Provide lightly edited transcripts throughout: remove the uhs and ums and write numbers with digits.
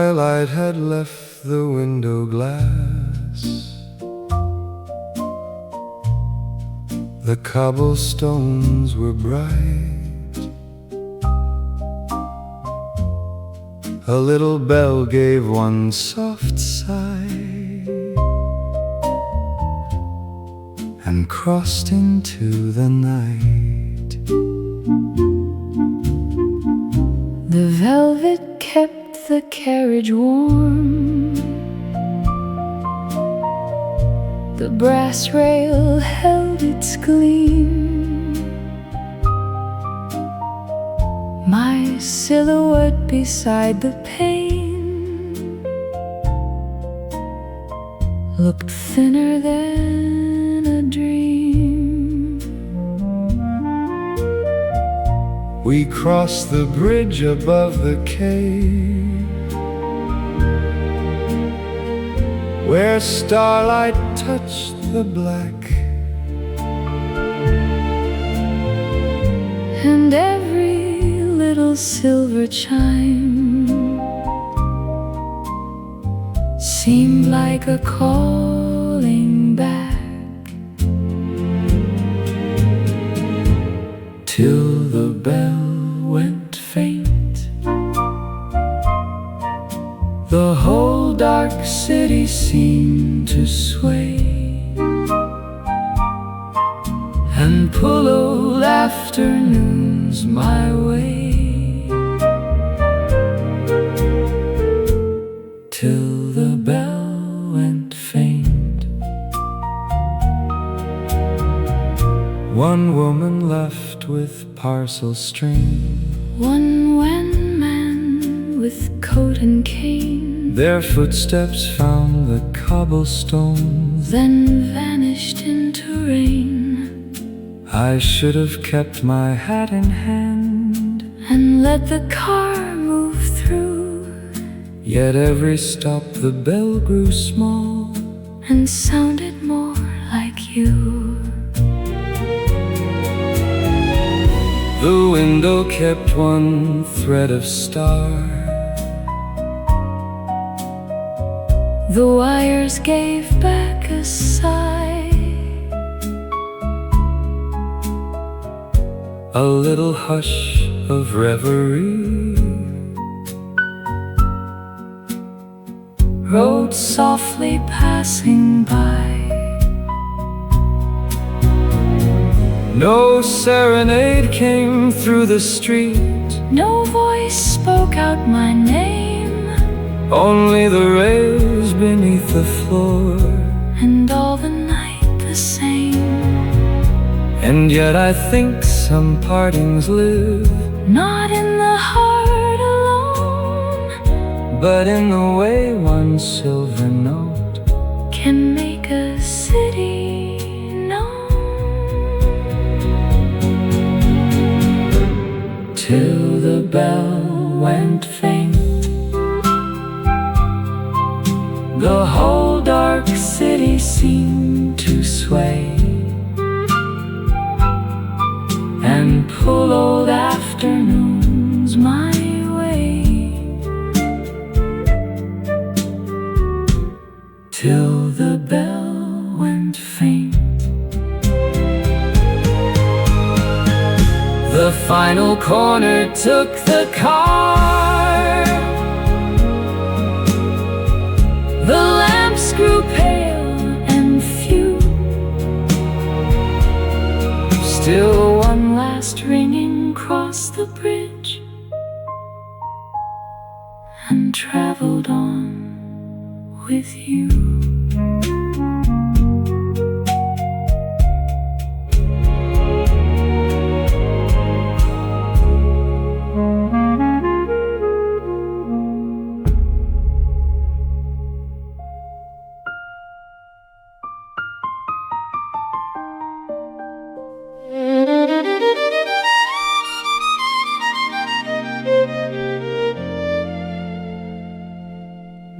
twilight had left the window glass. The cobblestones were bright. A little bell gave one soft sigh and crossed into the night. The velvet kept the carriage warm. The brass rail held its gleam. My silhouette beside the pane looked thinner than a dream. We crossed the bridge above the cave, where starlight touched the black, and every little silver chime seemed like a calling back, till the bell went faint. The whole dark city seemed to sway and pull old afternoons my way, till the bell went faint. One woman left with parcel string, one wan man with coat and cane. Their footsteps found the cobblestones, then vanished into rain. I should have kept my hat in hand and let the car move through, yet every stop the bell grew small and sounded more like you. The window kept one thread of star. The wires gave back a sigh. A little hush of reverie rode softly passing by. No serenade came through the street, no voice spoke out my name, only the rays beneath the floor, and all the night the same. And yet I think some partings live, not in the heart alone, but in the way one silver note can make a city known. Till the bell went faint, the whole dark city seemed to sway and pull old afternoons my way, till the bell went faint. The final corner took the car. The lamps grew pale and few. Still one last ringing crossed the bridge and traveled on with you.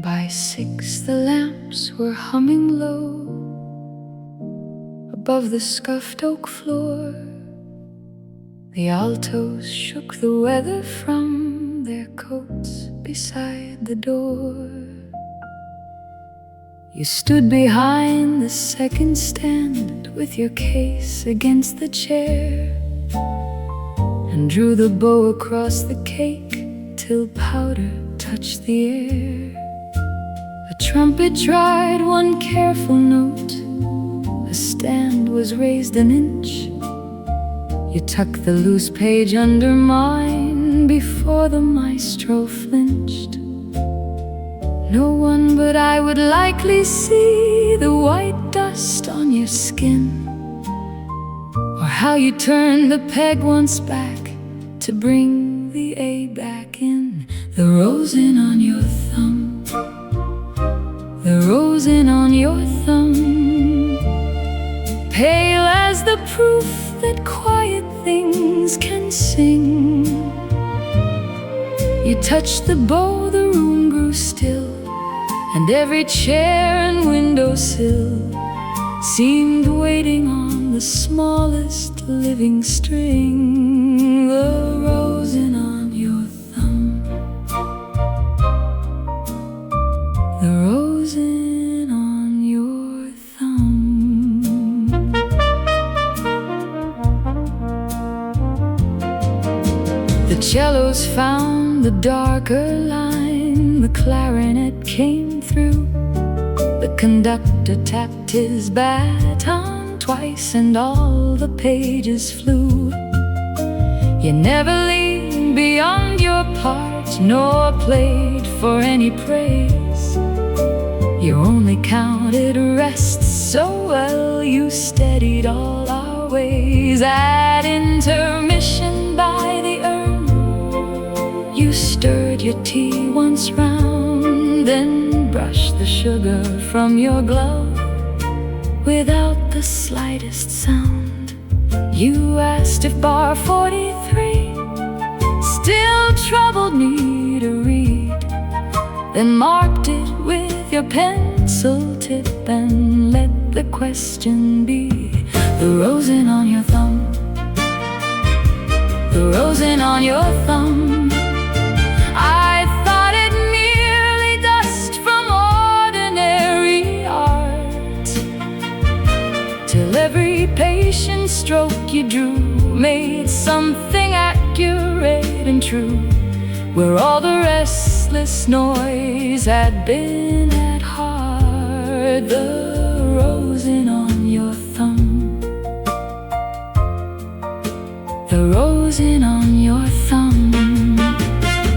By 6 the lamps were humming low above the scuffed oak floor. The altos shook the weather from their coats beside the door. You stood behind the second stand with your case against the chair, and drew the bow across the cake till powder touched the air. A trumpet tried one careful note, the stand was raised an inch. You tucked the loose page under mine before the maestro flinched. No one but I would likely see the white dust on your skin, or how you turned the peg once back to bring the A back in. The rose in on your thumb, the rose in on your thumb, pale as the proof that quiet things can sing. You touched the bow, the room grew still, and every chair and windowsill seemed waiting on the smallest living string. The rose in on your thumb, the rose in on your thumb. The cellos found the darker line, the clarinet came through, the conductor tapped his baton twice, and all the pages flew. You never leaned beyond your part, nor played for any praise. You only counted rests so well, you steadied all our ways. At intermission by the urn, you stirred your tea once round, then brushed the sugar from your glove without the slightest sound. You asked if bar 43 still troubled me to read, then marked it with your pencil tip and let the question be. The rose in on your thumb, the rose in on your thumb. I thought it merely dust from ordinary art, till every patient stroke you drew made something accurate and true, where all the restless noise had been at heart. The rose in on your thumb, the rose in on your thumb.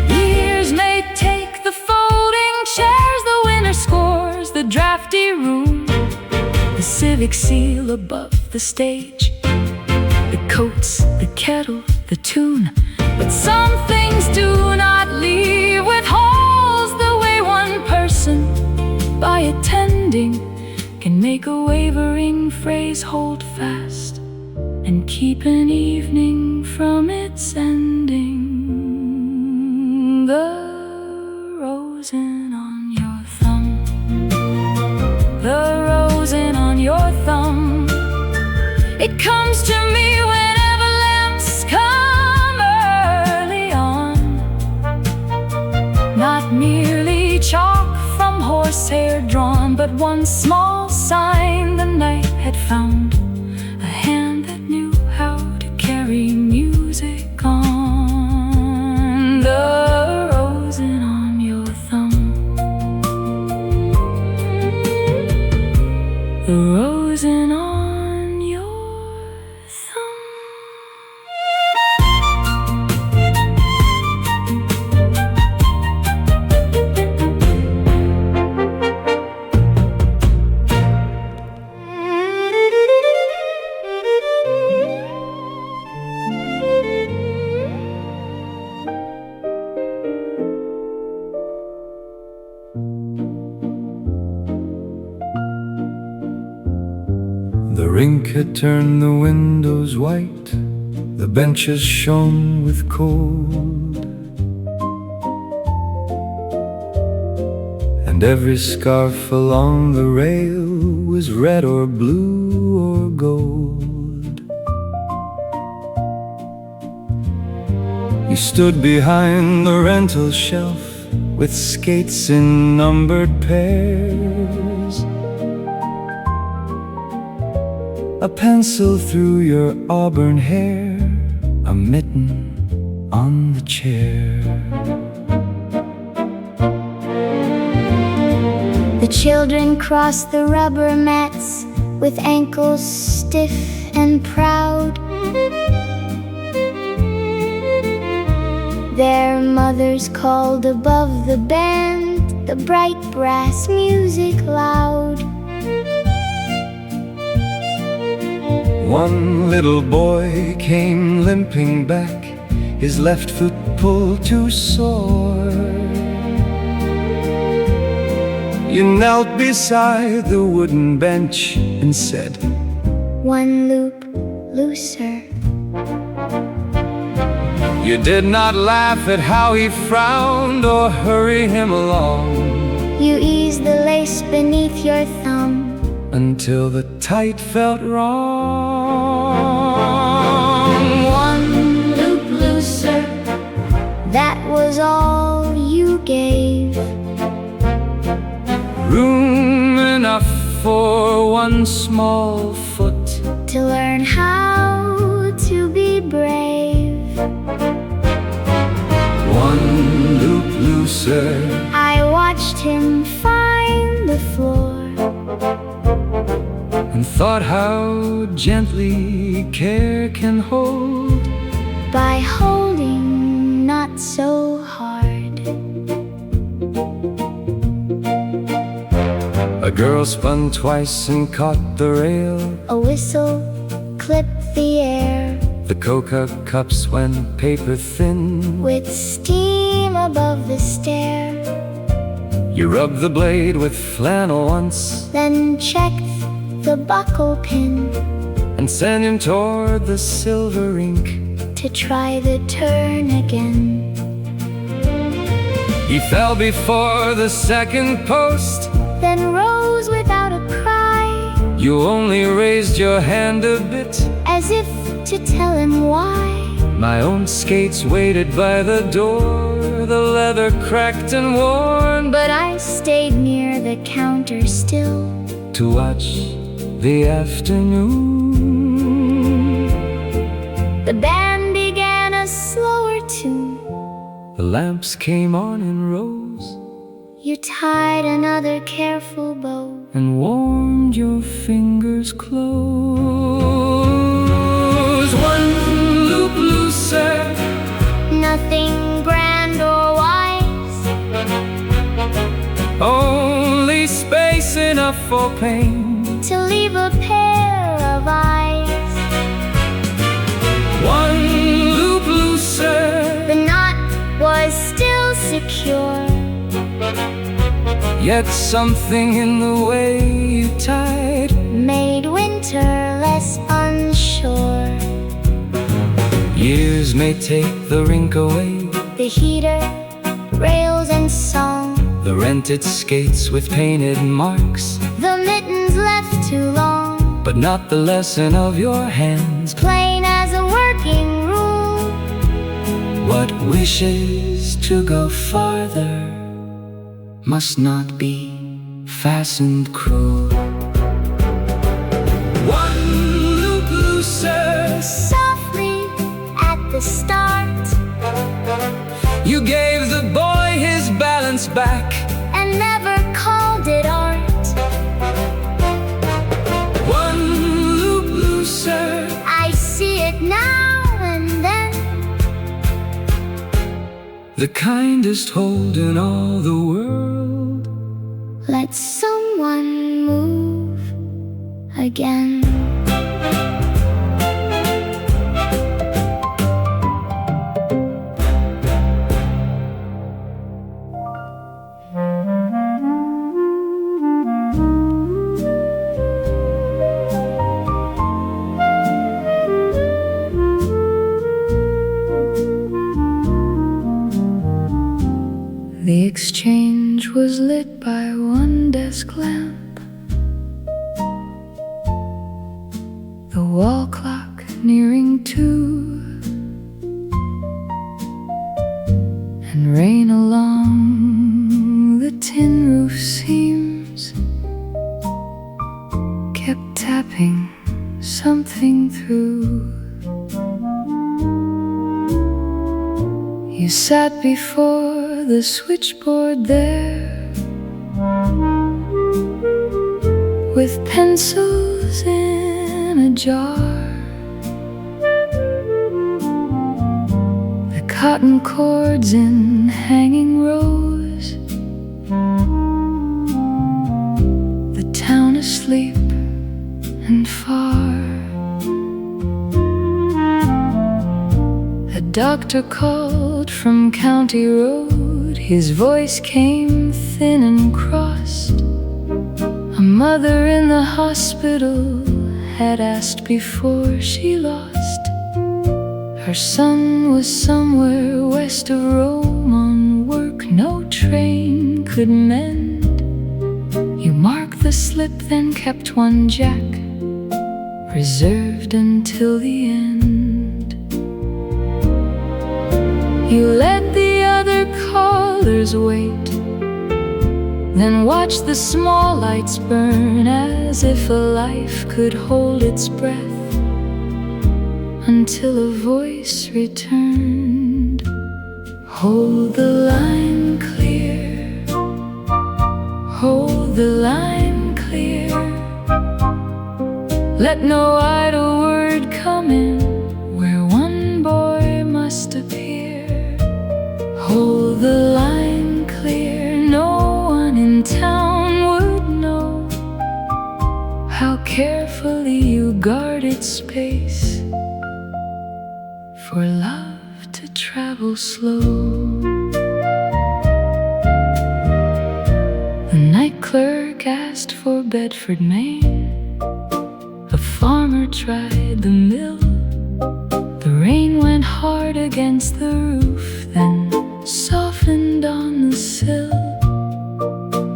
Years may take the folding chairs, the winner scores, the drafty room, the civic seal above the stage, the coats, the kettle, the tune. But some things do not leave with holes the way one person, by attending, can make a wavering phrase hold fast and keep an evening from its ending. The rose in on your thumb, the rose in on your thumb. It comes to me whenever lamps come early on, not merely chalk from horsehair drawn, but one small sign the night had found, a hand that knew how to carry music on. The rose in on your thumb, the rose in on your thumb. The rink had turned the windows white, the benches shone with cold, and every scarf along the rail was red or blue or gold. You stood behind the rental shelf, with skates in numbered pairs. A pencil through your auburn hair, a mitten on the chair. The children crossed the rubber mats with ankles stiff and proud. Their mothers called above the band, the bright brass music loud. One little boy came limping back, his left foot pulled too sore. You knelt beside the wooden bench and said, "One loop looser." You did not laugh at how he frowned or hurry him along. You eased the lace beneath your thumb until the tight felt wrong. One loop looser, that was all you gave. Room enough for one small foot to learn how to be brave. One loop looser. I watched him find the floor and thought how gently care can hold by holding not so hard. A girl spun twice and caught the rail. A whistle clipped the air. The coca cups went paper thin with steam above the stair. You rubbed the blade with flannel once, then checked the buckle pin and sent him toward the silver ink to try the turn again. He fell before the second post, then rose without a cry. You only raised your hand a bit, as if to tell him why. My own skates waited by the door, the leather cracked and worn, but I stayed near the counter still to watch the afternoon. The band began a slower tune. The lamps came on in rows. You tied another careful bow and warmed your fingers close. One loop looser, nothing grand or wise, only space enough for pain to leave a pair of eyes. One loop looser, the knot was still secure, yet something in the way you tied made winter less unsure. Years may take the rink away, the heater, rails and song, the rented skates with painted marks, the mittens left too long, but not the lesson of your hands, plain as a working rule. What wishes to go farther must not be fastened cruel. One loop looser, softly at the start, you gave the boy his balance back and never called it art. One loop looser, I see it now and then, the kindest hold in all the world. Let someone move again. The exchange was lit by one desk lamp, the wall clock nearing 2, and rain along tin roof seams kept tapping something through. You sat before the switchboard there with pencils in a jar. The cotton cords in hanging rows, the town asleep and far. A doctor called from County Road. His voice came thin and crossed. A mother in the hospital had asked before she lost. Her son was somewhere west of Rome on work no train could mend. You marked the slip, then kept one jack reserved until the end. You let the other callers wait, then watched the small lights burn as if a life could hold its breath, until a voice returned. Hold the line clear, hold the line clear. Let no idle word come in where one boy must appear. Hold the line clear, no one in town would know how carefully you guarded space for love to travel slow. The night clerk asked for Bedford, Maine. A farmer tried the mill. The rain went hard against the roof, then softened on the sill.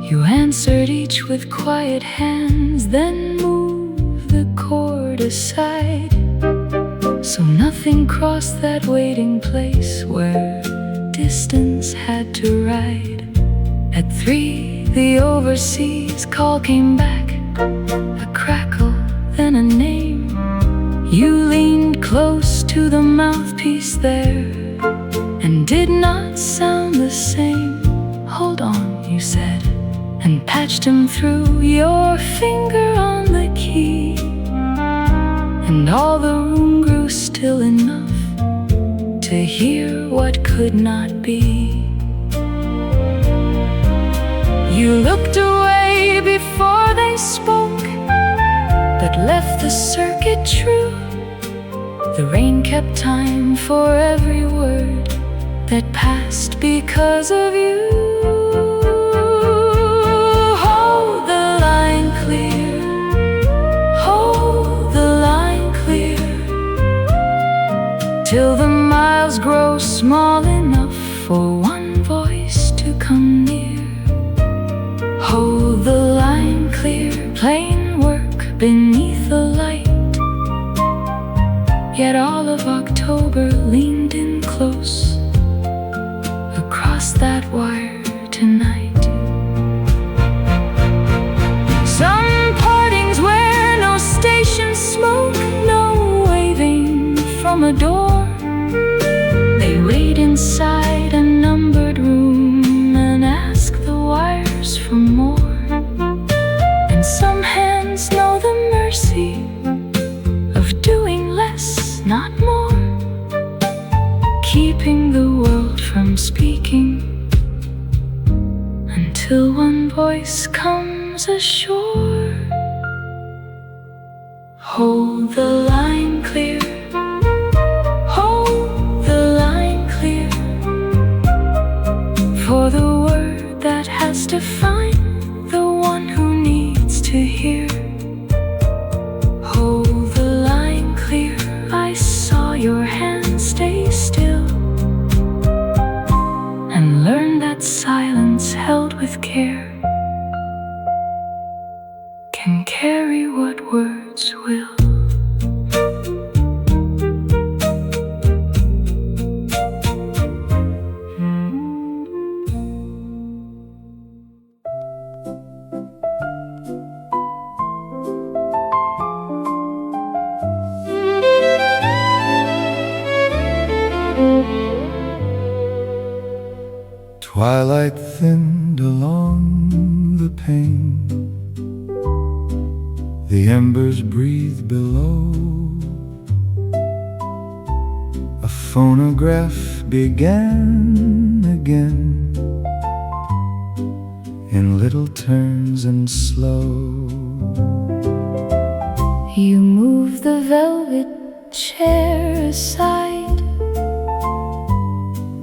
You answered each with quiet hands, then moved the cord aside, so nothing crossed that waiting place where distance had to ride. At 3, the overseas call came back, a crackle, then a name. You leaned close to the mouthpiece there and did not sound the same. Hold on, you said, and patched him through, your finger on the key. And all the room grew still enough to hear what could not be. You looked away before they spoke, but left the circuit true. The rain kept time for every word that passed because of you. Hold the line clear, hold the line clear, till the miles grow small enough for one voice to come near. Hold the line clear, plain work beneath the light. Yet all of October leaned in close across that wire tonight. Some partings where no station smoke, no waving from a door. They wait inside a numbered room and ask the wires for more. And some hands know the mercy of doing less, not more, keeping the world from speaking until one voice comes ashore. Hold the line clear, hold the line clear, for the word that has to find the one who needs to hear. Hold the line clear, I saw your hand stay still, and learn that silence held with care can carry what words will. the pain. The embers breathe below. A phonograph began again, in little turns and slow. You move the velvet chair aside,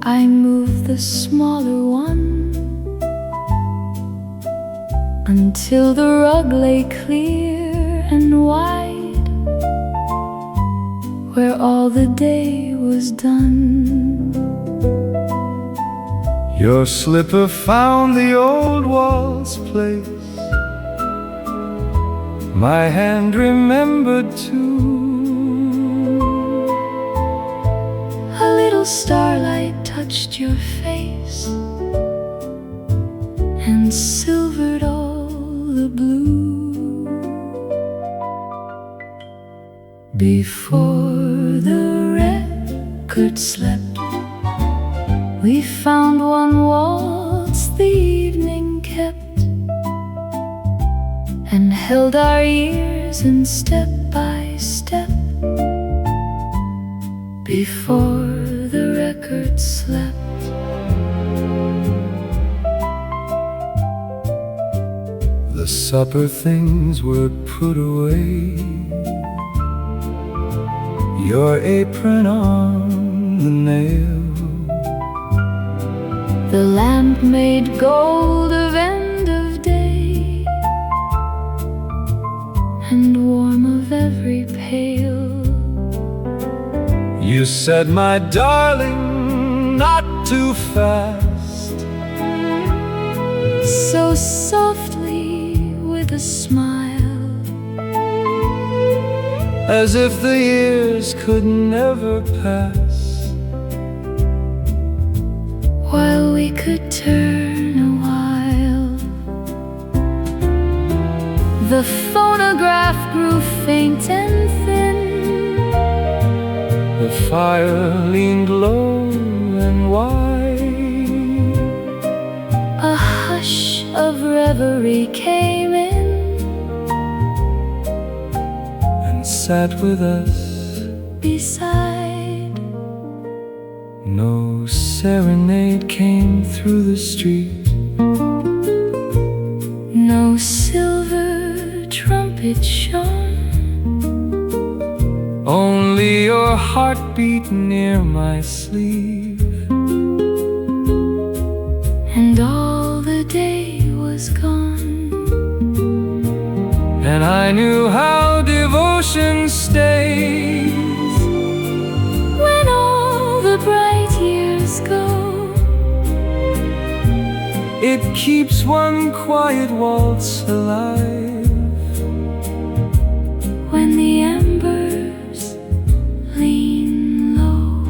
I move the smaller one, until the rug lay clear and wide, where all the day was done. Your slipper found the old waltz place. My hand remembered too. A little starlight touched your face and silvered all the blue. Before the record slept, we found one waltz the evening kept, and held our ears in step by step. Before the record slept. The supper things were put away, your apron on the nail. The lamp made gold of end of day, and warm of every pail. You said, my darling, not too fast, so softly with a smile, as if the years could never pass, while we could turn a while. The phonograph grew faint and thin, the fire leaned low and wide. A hush of reverie came in and sat with us beside. No serenade came through the street, no silver trumpet shone, only your heartbeat near my sleeve. And all the day was gone, and I knew how devotion stays when all the bright years go. It keeps one quiet waltz alive, when the embers lean low.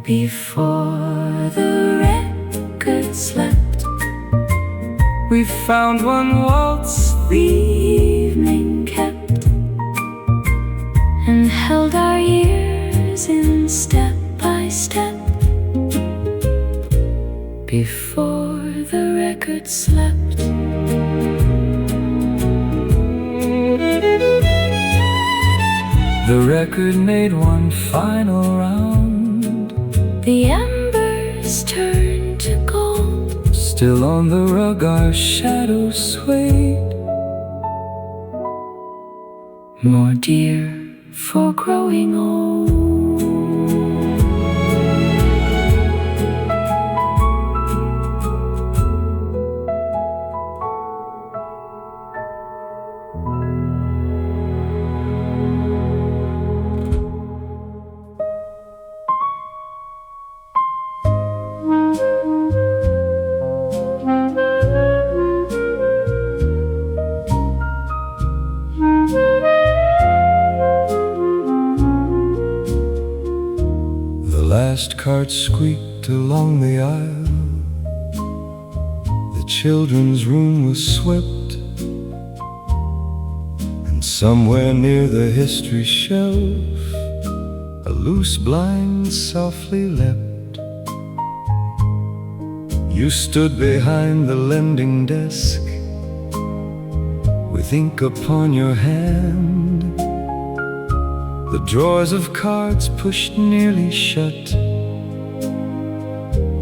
Before the record slept, we found one waltz the evening kept, and held our ears in step by step. Before the record slept. The record made one final round, the embers turned to gold. Still on the rug our shadows swayed, more dear for growing old. last cart squeaked along the aisle. The children's room was swept, and somewhere near the history shelf a loose blind softly leapt. You stood behind the lending desk with ink upon your hand, the drawers of cards pushed nearly shut,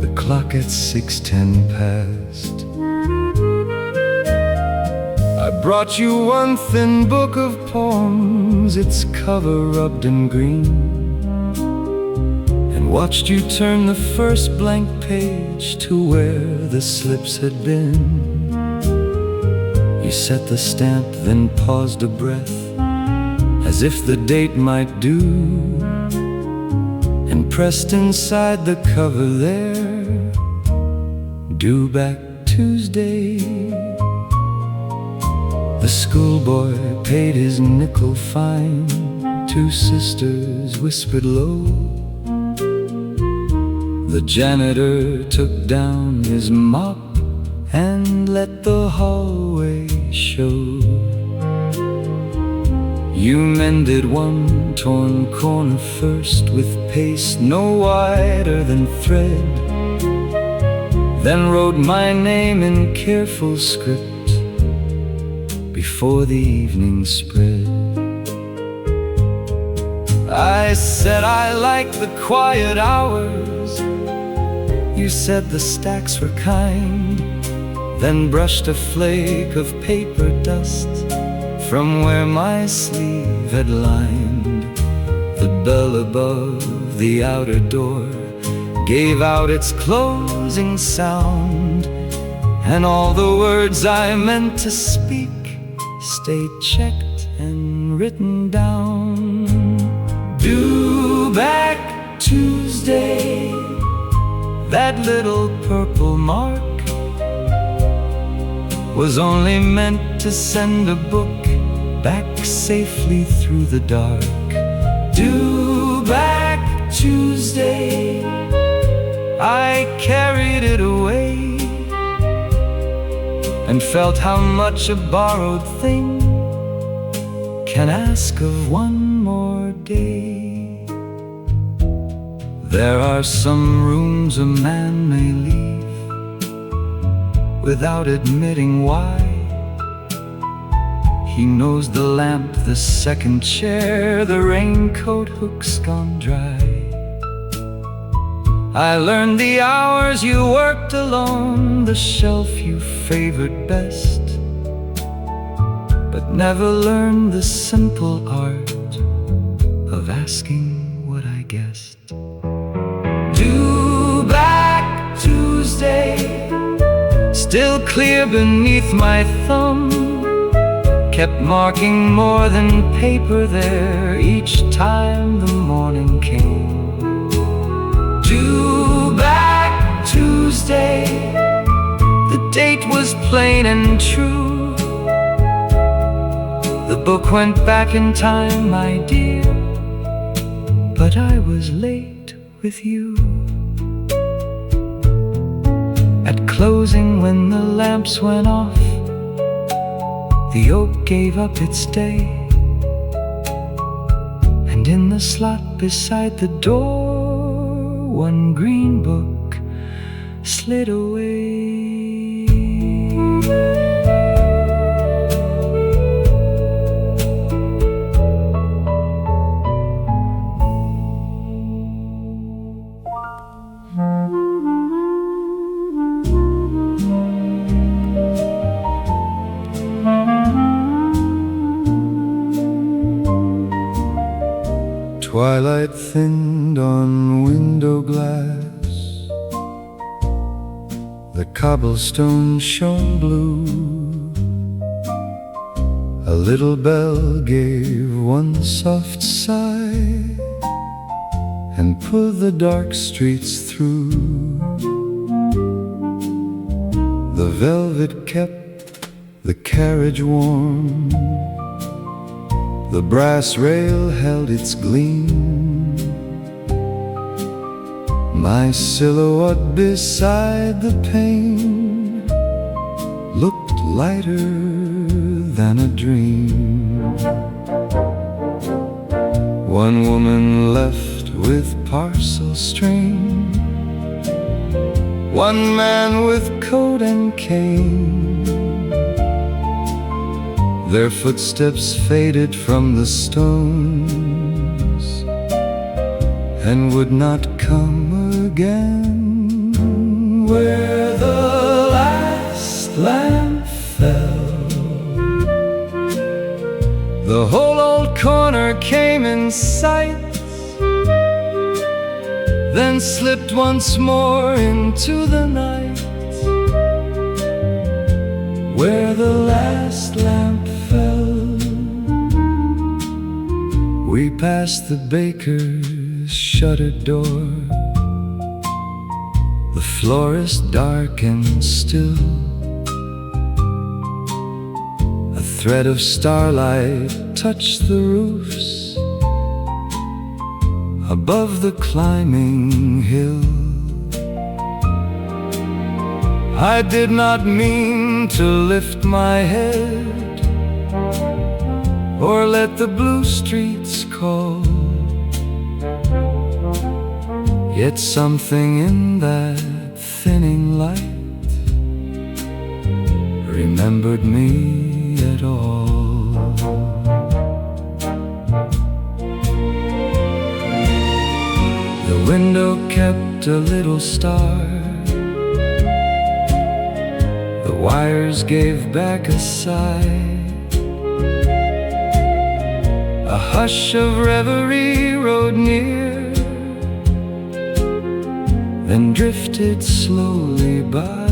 the clock at 6:10 passed. I brought you one thin book of poems, its cover rubbed in green, and watched you turn the first blank page to where the slips had been. You set the stamp, then paused a breath, as if the date might do, and pressed inside the cover there, due back Tuesday. The schoolboy paid his nickel fine, two sisters whispered low. The janitor took down his mop and let the hallway show. You mended one torn corner first with paste no wider than thread, then wrote my name in careful script before the evening spread. I said I like the quiet hours. You said the stacks were kind, then brushed a flake of paper dust from where my sleeve had lined. The bell above the outer door gave out its closing sound, and all the words I meant to speak stayed checked and written down. Due back Tuesday, that little purple mark was only meant to send a book back safely through the dark. Due back Tuesday, I carried it away and felt how much a borrowed thing can ask of one more day. There are some rooms a man may leave without admitting why. He knows the lamp, the second chair, the raincoat hook's gone dry. I learned the hours you worked alone, the shelf you favored best, but never learned the simple art of asking what I guessed. Due back Tuesday, still clear beneath my thumb, kept marking more than paper there each time the morning came. Due back Tuesday, the date was plain and true. The book went back in time, my dear, but I was late with you. At closing, when the lamps went off, the oak gave up its day, and in the slot beside the door, one green book slid away. Twilight thinned on window glass, the cobblestone shone blue. A little bell gave one soft sigh and pulled the dark streets through. The velvet kept the carriage warm, the brass rail held its gleam. My silhouette beside the pane looked lighter than a dream. One woman left with parcel string, one man with coat and cane. Their footsteps faded from the stones and would not come again. Where the last lamp fell, the whole old corner came in sight, then slipped once more into the night. Where the last lamp fell, we passed the baker's shuttered door, the florist dark and still. A thread of starlight touched the roofs above the climbing hill. I did not mean to lift my head or let the blue streets call, yet something in that thinning light remembered me at all. The window kept a little star, the wires gave back a sigh. A hush of reverie rode near, then drifted slowly by.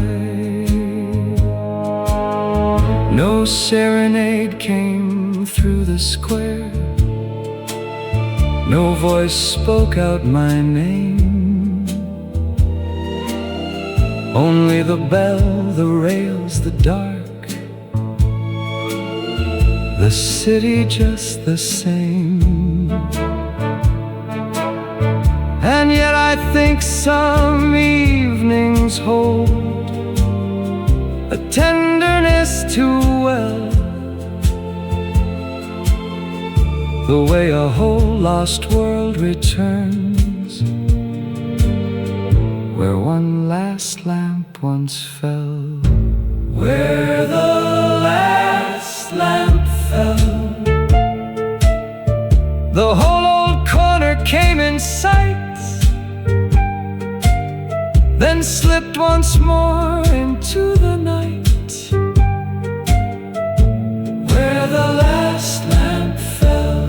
No serenade came through the square, no voice spoke out my name. Only the bell, the rails, the dark, the city just the same. And yet I think some evenings hold a tenderness too well, the way a whole lost world returns where one last lamp once fell. Where the last lamp fell, the whole old corner came in sight, then slipped once more into the night. Where the last lamp fell,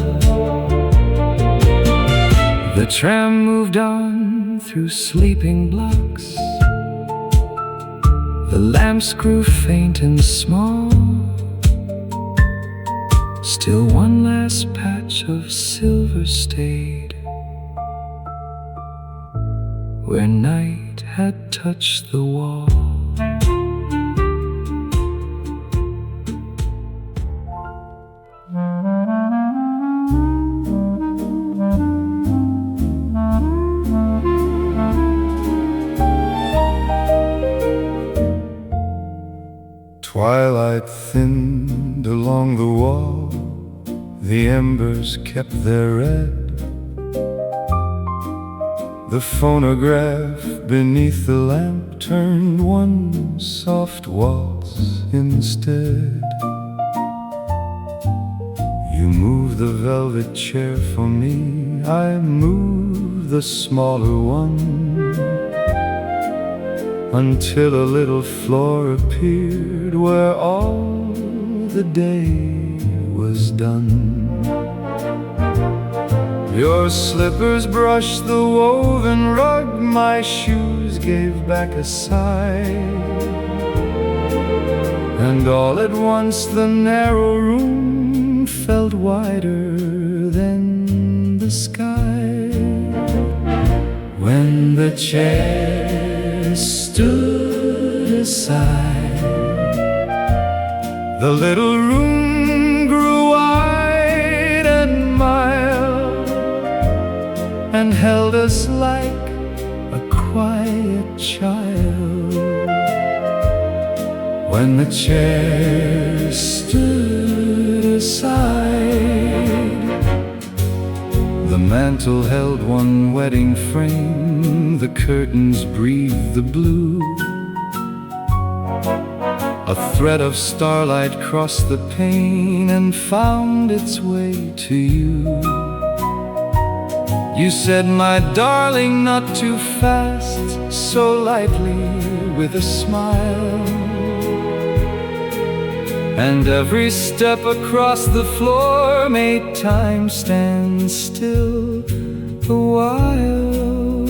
the tram moved on through sleeping blocks, the lamps grew faint and small. Still one last patch of silver stayed where night had touched the wall. Twilight thinned along the wall, the embers kept their red. The phonograph beneath the lamp turned one soft waltz instead. You moved the velvet chair for me, I moved the smaller one, until a little floor appeared where all the day was done. Your slippers brushed the woven rug, my shoes gave back a sigh, and all at once the narrow room felt wider than the sky. When the chair stood aside, the little room grew wide and mild, and held us like a quiet child. When the chair stood aside, the mantel held one wedding frame, the curtains breathed the blue. A thread of starlight crossed the pane and found its way to you. You said, my darling, not too fast, so lightly with a smile. And every step across the floor made time stand still a while.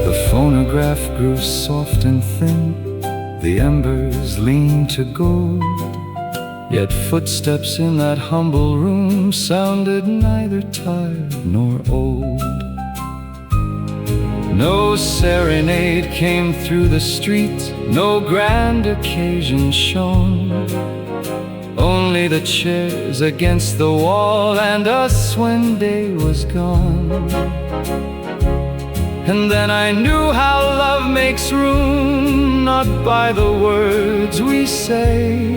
The phonograph grew soft and thin, the embers leaned to gold. Yet footsteps in that humble room sounded neither tired nor old. No serenade came through the street, no grand occasion shone. Only the chairs against the wall and us when day was gone. And then I knew how love makes room, not by the words we say,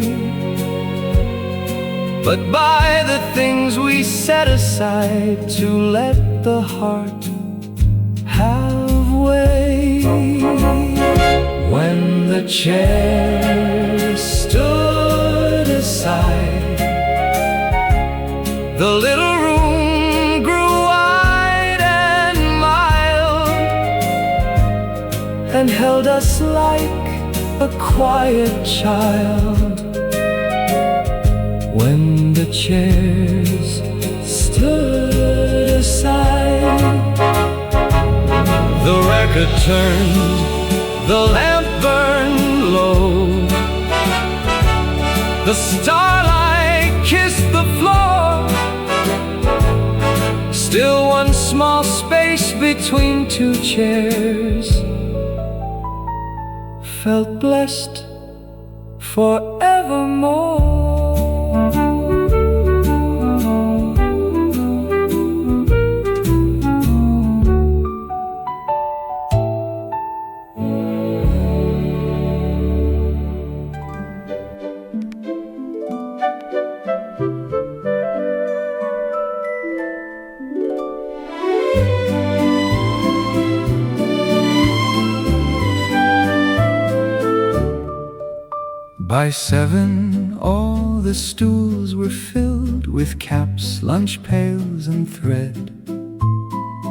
but by the things we set aside to let the heart have way. When the chair stood aside, the little room grew wide and mild, and held us like a quiet child. When the chairs stood aside, the record turned, the lamp burned low, the starlight kissed the floor. Still one small space between two chairs felt blessed forevermore. By 7, all the stools were filled with caps, lunch pails, and thread.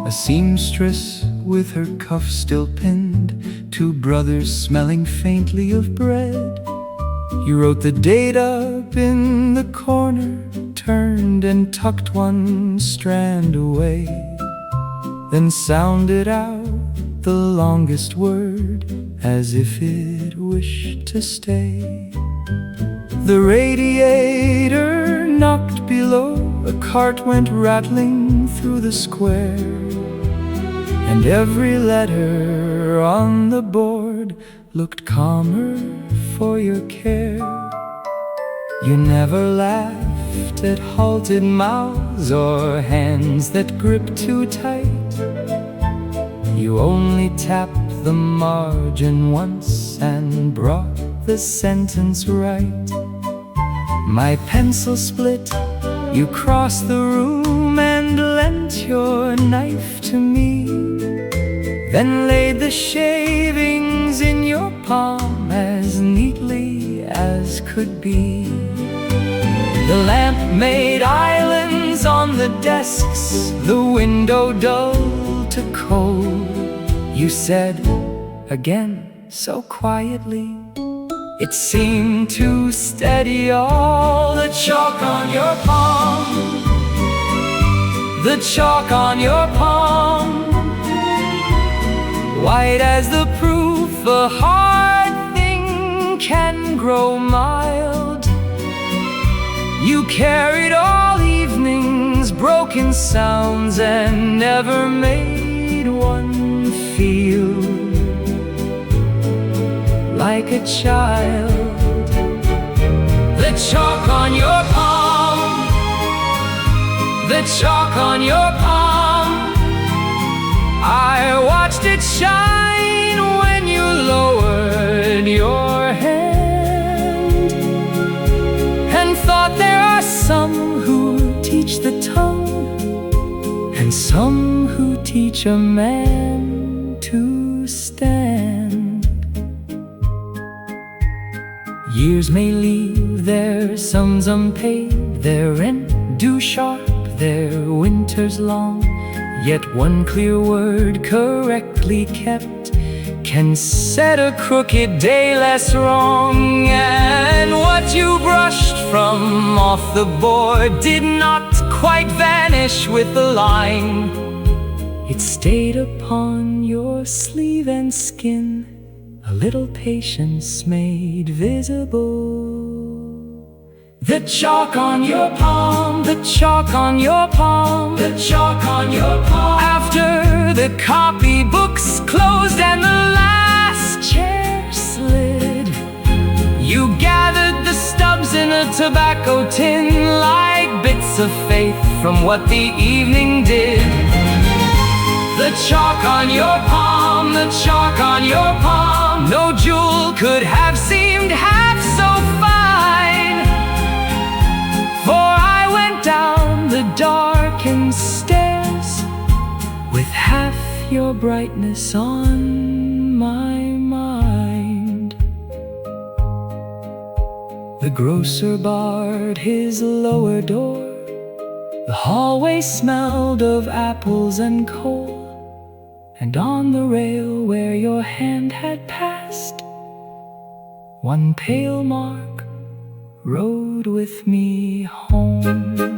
A seamstress with her cuff still pinned, 2 brothers smelling faintly of bread. You wrote the date up in the corner, turned and tucked one strand away, then sounded out the longest word as if it wished to stay. The radiator knocked below, a cart went rattling through the square, and every letter on the board looked calmer for your care. You never laughed at halted mouths or hands that gripped too tight. You only tapped the margin once and brought the sentence right. My pencil split, you crossed the room and lent your knife to me, then laid the shavings in your palm as neatly as could be. The lamp made islands on the desks, the window dull to cold. You said again so quietly, it seemed to steady all the chalk on your palm, the chalk on your palm, white as the proof a hard thing can grow mild. You carried all evening's broken sounds and never made one feel like a child. The chalk on your palm, the chalk on your palm, I watched it shine when you lowered your hand, and thought there are some who teach the tongue, and some who teach a man to stand. Years may leave their sums unpaid, their rent due sharp, their winters long, yet one clear word correctly kept can set a crooked day less wrong. And what you brushed from off the board did not quite vanish with the line. It stayed upon your sleeve and skin, a little patience made visible. The chalk on your palm, the chalk on your palm, the chalk on your palm. After the copybooks closed and the last chair slid, you gathered the stubs in a tobacco tin like bits of faith from what the evening did. The chalk on your palm, the chalk on your palm. No jewel could have seemed half so fine, for I went down the darkened stairs with half your brightness on my mind. The grocer barred his lower door. The hallway smelled of apples and coal, and on the rail where your hand had passed, one pale mark rode with me home.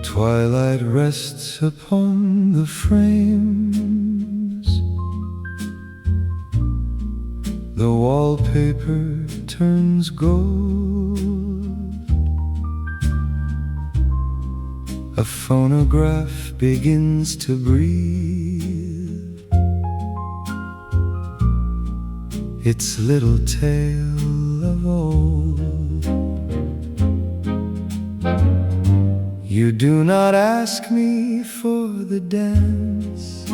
Twilight rests upon the frames, the wallpaper turns gold, a phonograph begins to breathe its little tale of old. You do not ask me for the dance,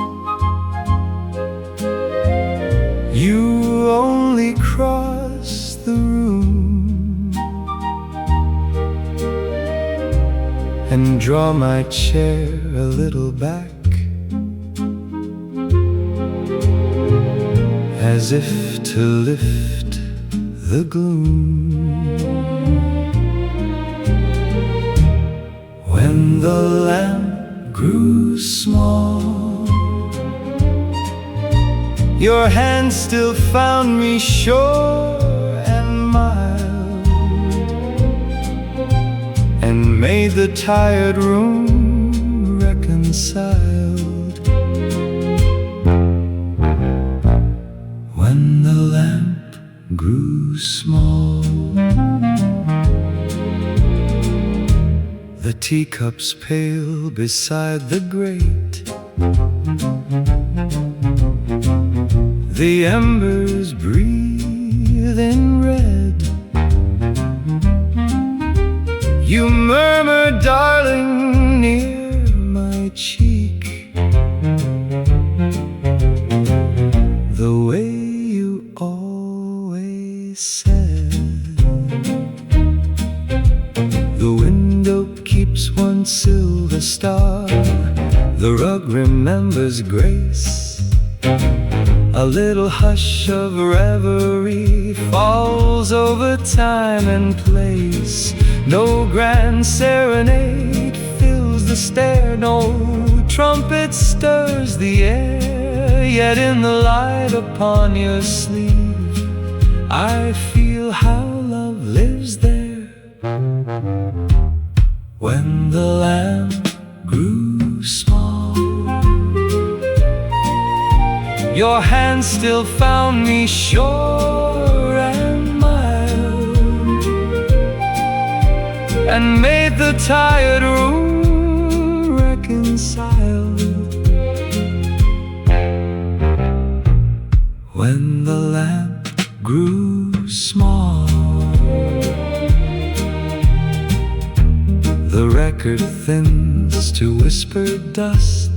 you only cross the room and draw my chair a little back, as if to lift the gloom. When the lamp grew small, your hand still found me sure and mild, and made the tired room reconciled. When the lamp grew small, the teacups pale beside the grate, the embers breathe in red. You murmur, darling, near my cheek, the way you always said. The window keeps one silver star, the rug remembers grace. A little hush of reverie falls over time and place. No grand serenade fills the stair, no trumpet stirs the air. Yet in the light upon your sleeve, I feel how love lives there. When the lamp grew small, your hand still found me sure and mild, and made the tired room reconcile. When the lamp grew small, the record thins to whispered dust.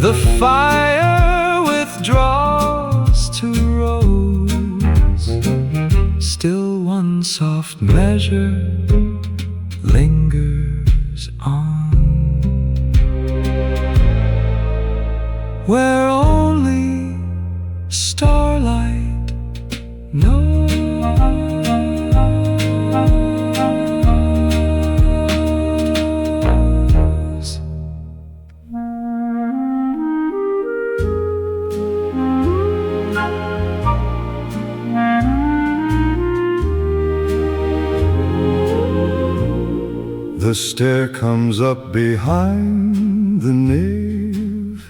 The fire withdraws to rose. Still one soft measure lingers on, where only starlight knows. The stair comes up behind the nave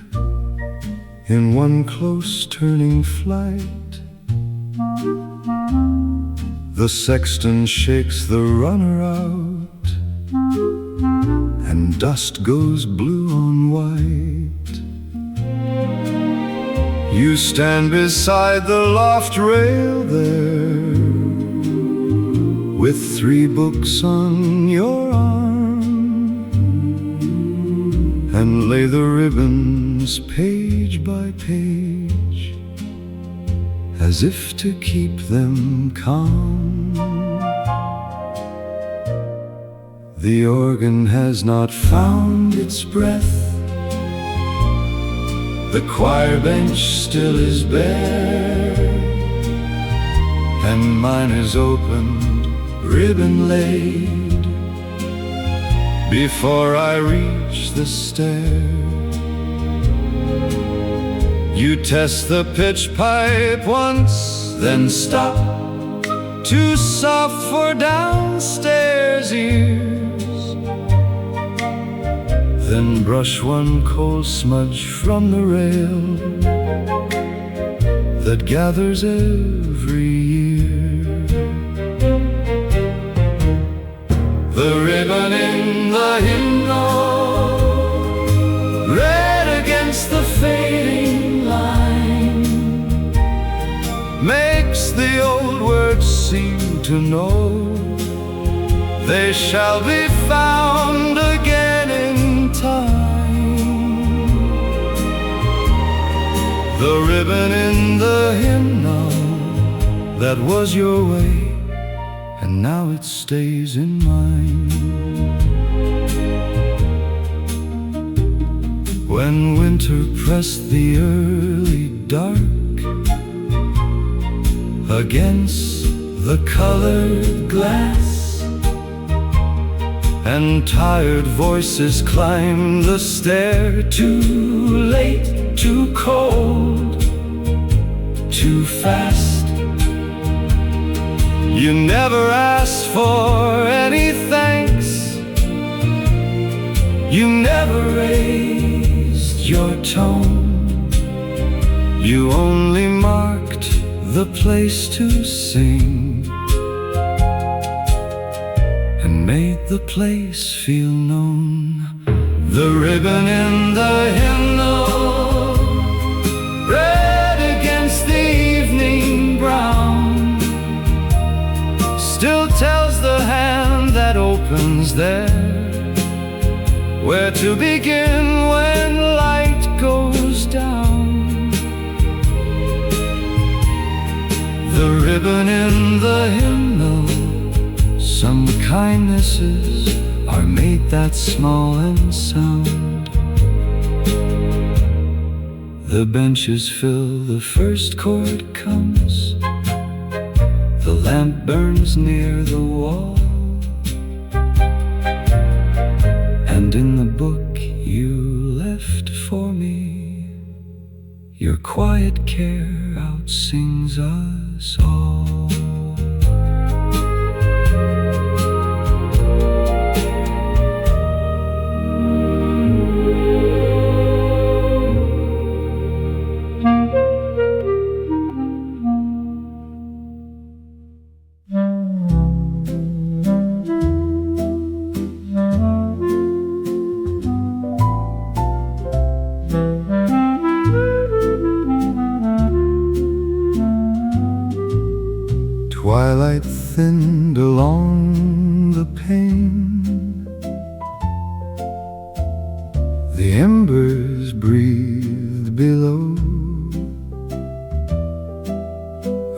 in one close turning flight. The sexton shakes the runner out, and dust goes blue on white. You stand beside the loft rail there, with 3 books on your arm, and lay the ribbons page by page, as if to keep them calm. The organ has not found its breath, the choir bench still is bare, and mine is opened, ribbon laid, before I reach the stair. You test the pitch pipe once, then stop, too soft for downstairs ears. Then brush one cold smudge from the rail that gathers every year. The ribbon in the hymnal, red against the fading line, makes the old words seem to know they shall be found again in time. The ribbon in the hymnal, that was your way, and now it stays in mine. When winter pressed the early dark against the colored glass, and tired voices climbed the stair, too late, too cold, too fast. You never asked for any thanks, you never raised your tone, you only marked the place to sing, and made the place feel known. The ribbon in the hymnal, red against the evening brown, still tells the hand that opens there where to begin when light goes down. The ribbon in the hymnal, some kindnesses are made that small and sound. The benches fill, the first chord comes, the lamp burns near the wall, and in the book you left for me, your quiet care outsings us all. The embers breathed below.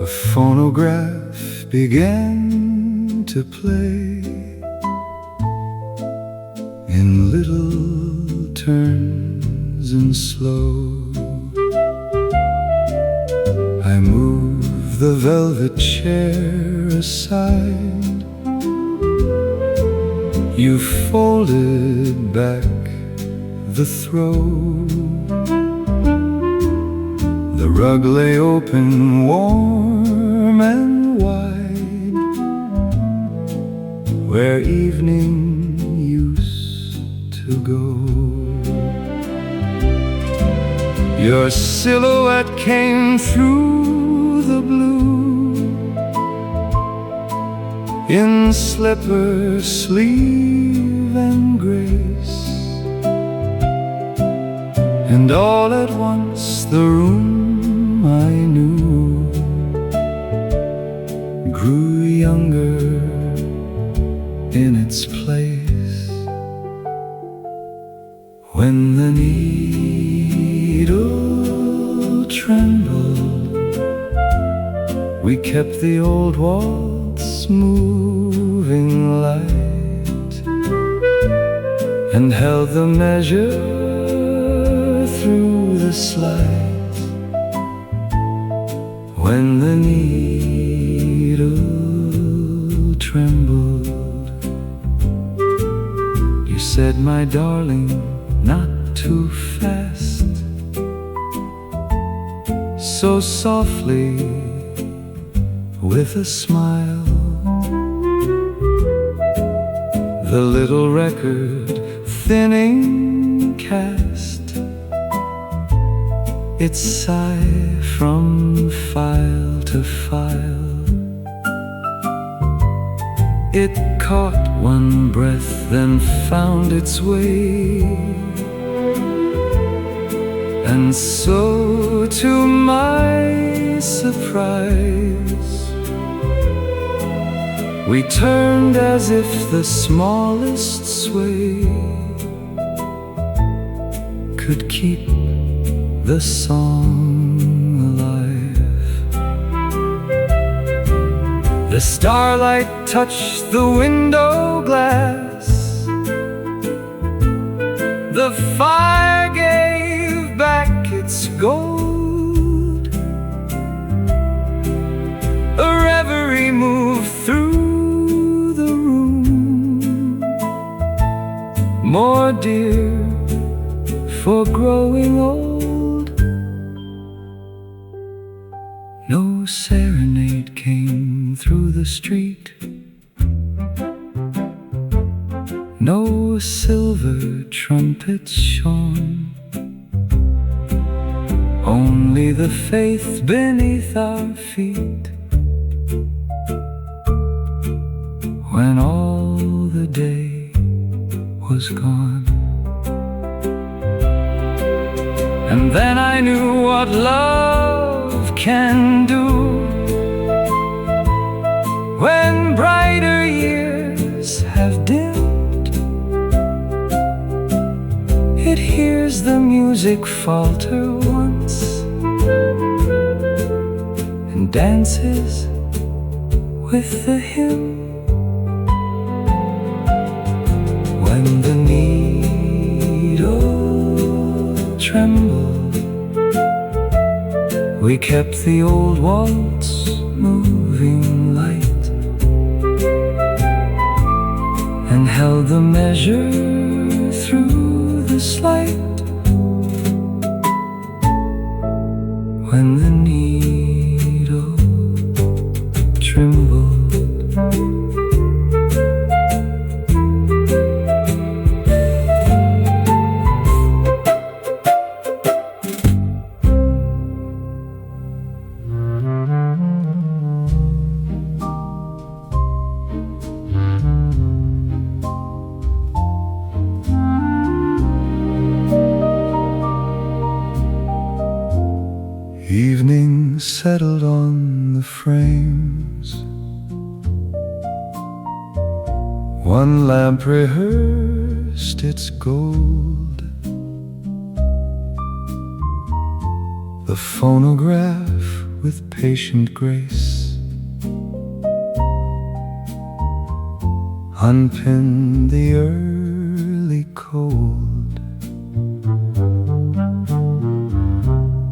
A phonograph began to play in little turns and slow. I moved the velvet chair aside. You folded back the throw. The rug lay open, warm and wide, where evening used to go. Your silhouette came through the blue, in slipper, sleeve and grace. And all at once the room I knew grew younger in its place. When the needle trembled, we kept the old waltz moving light, and held the measure through the slides. When the needle trembled, you said, my darling, not too fast, so softly with a smile. The little record thinning cast its sigh from file to file. It caught one breath, then found its way. And so, to my surprise, we turned as if the smallest sway could keep the song alive. The starlight touched the window glass. The fire gave back its gold. A reverie moved through the room, more dear for growing old. No serenade came through the street, no silver trumpets shone, only the faith beneath our feet. When all the day was gone, and then I knew what love can do. When brighter years have dimmed, it hears the music falter once, and dances with the hymn. When the needle trembled, we kept the old waltz moving light, and held the measure through the slight. When the needle trembled, evening settled on the frames. One lamp rehearsed its gold, the phonograph with patient grace unpinned the early cold.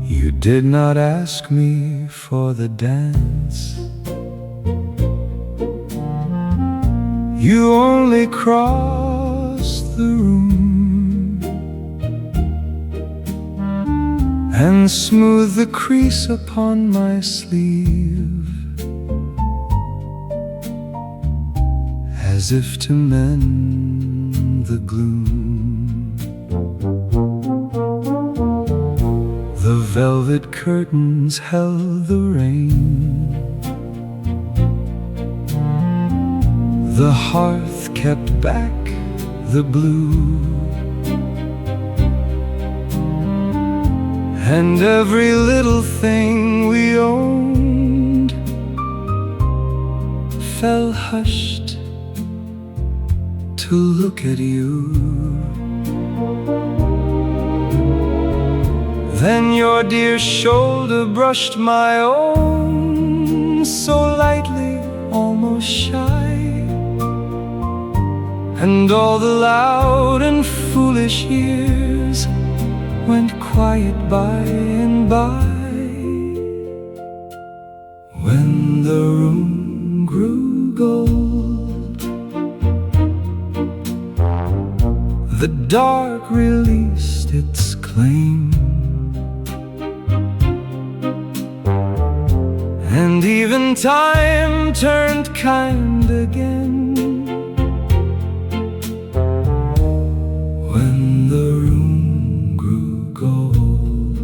You did not ask me for the dance, you only crossed the room and smoothed the crease upon my sleeve, as if to mend the gloom. The velvet curtains held the rain, the hearth kept back the blue, and every little thing we owned fell hushed to look at you. Then your dear shoulder brushed my own so lightly, almost shy, and all the loud and foolish years went quiet by and by. When the room grew gold, the dark released its claim, and even time turned kind again. When the room grew gold,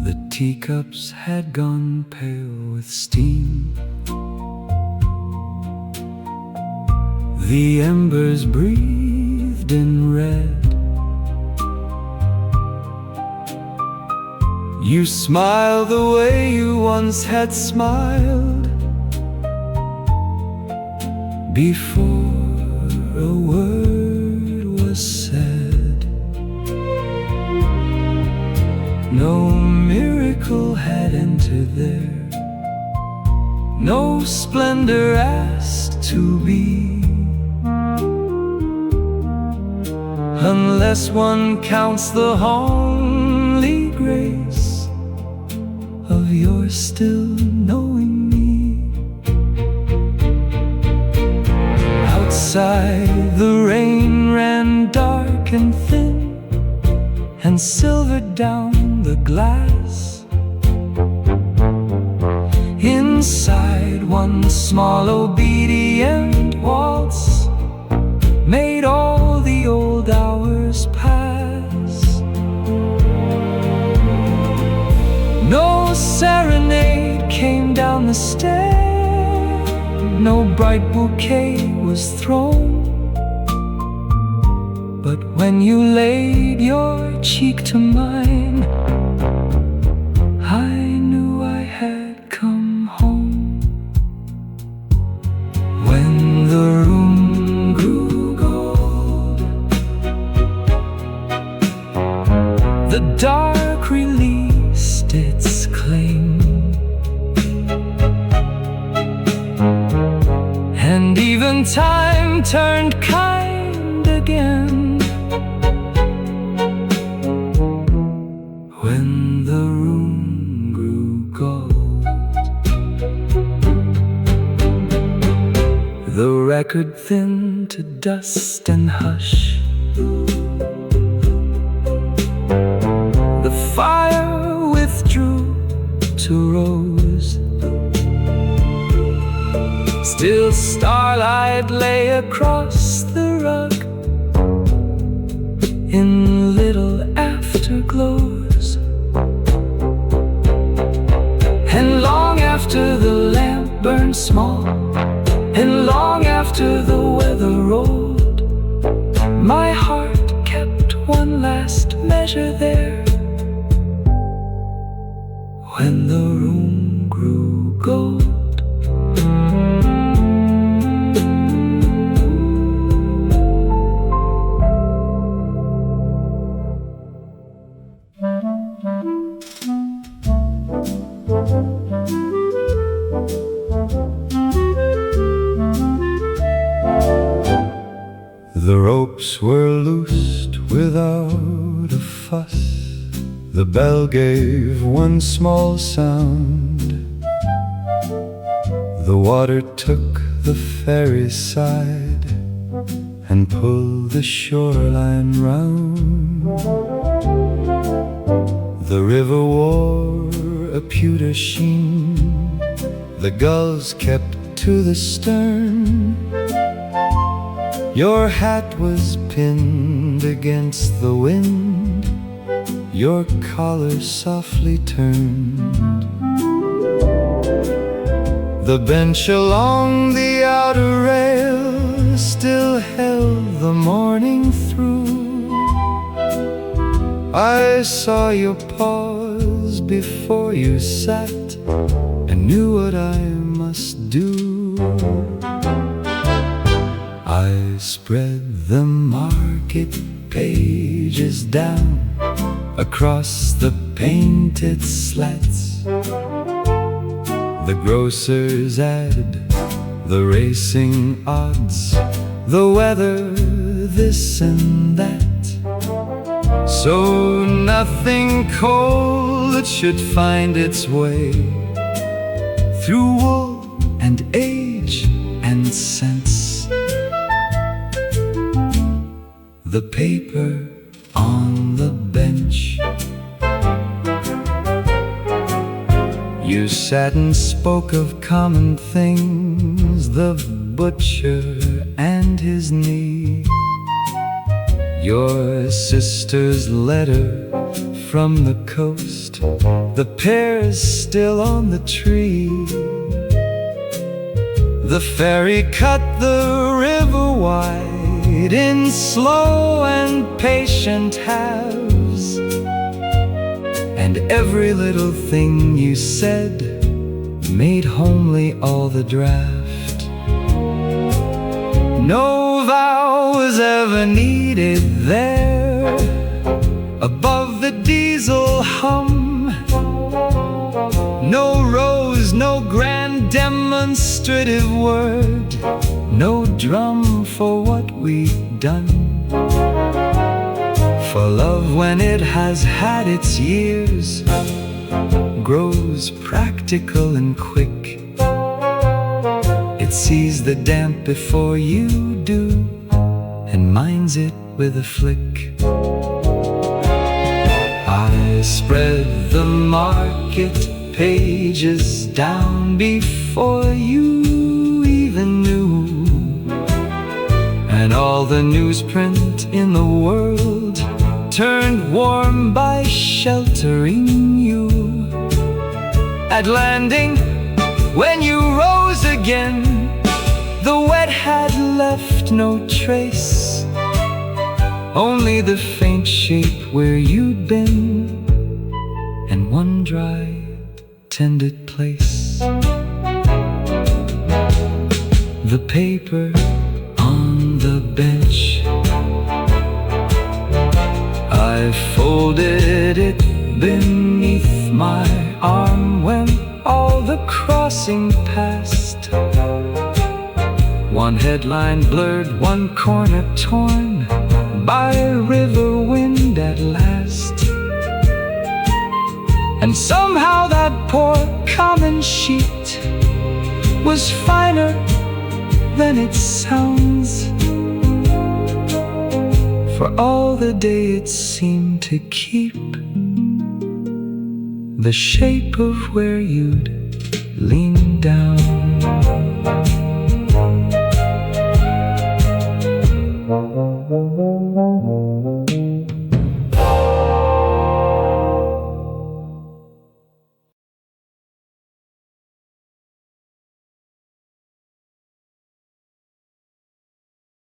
the teacups had gone pale with steam, the embers breathed in red. You smiled the way you once had smiled, before a word was said. No miracle had entered there, no splendor asked to be, unless one counts the homely grace of your still knowing me. Outside the rain ran dark and thin, and silvered down the glass. Inside, one small obedient waltz made all the old hours pass. No serenade came down the stair, no bright bouquet was thrown, but when you laid your cheek to mine, I knew I had come home. When the room grew gold, the dark released its claim, and even time turned kind again. When the room grew gold, the record thinned to dust and hush, the fire withdrew to rose. Still starlight lay across the rug in little afterglows, and long after the lamp burned small, and long after the weather rolled, my heart kept one last measure there. When the room grew gold, The ropes were loosed without a fuss. The bell gave one small sound. The water took the ferry side and pulled the shoreline round. The river wore a pewter sheen. The gulls kept to the stern. Your hat was pinned against the wind. Your collar softly turned. The bench along the outer rail still held the morning through. I saw you pause before you sat and knew what I must do. I spread the market pages down across the painted slats. The grocers added the racing odds, the weather, this and that. So nothing cold should find its way through wool and age and sense. The paper on the bench. You sat and spoke of common things, the butcher and his knee, your sister's letter from the coast, the pears still on the tree. The ferry cut the river wide in slow and patient halves, and every little thing you said made homely all the draft. No vow was ever needed there above the diesel hum. No rose, no grand demonstrative word, no drum for what we've done. For love, when it has had its years, grows practical and quick. It sees the damp before you do and minds it with a flick. I spread the market pages down before you even knew, and all the newsprint in the world turned warm by sheltering you. At landing, when you rose again, the wet had left no trace, only the faint shape where you'd been and one dry, tended place. The paper on the bench, I folded it beneath my arm when all the crossing passed. One headline blurred, one corner torn by river wind at last. And somehow that poor common sheet was finer than it sounds, for all the day it seemed to keep the shape of where you'd lean down.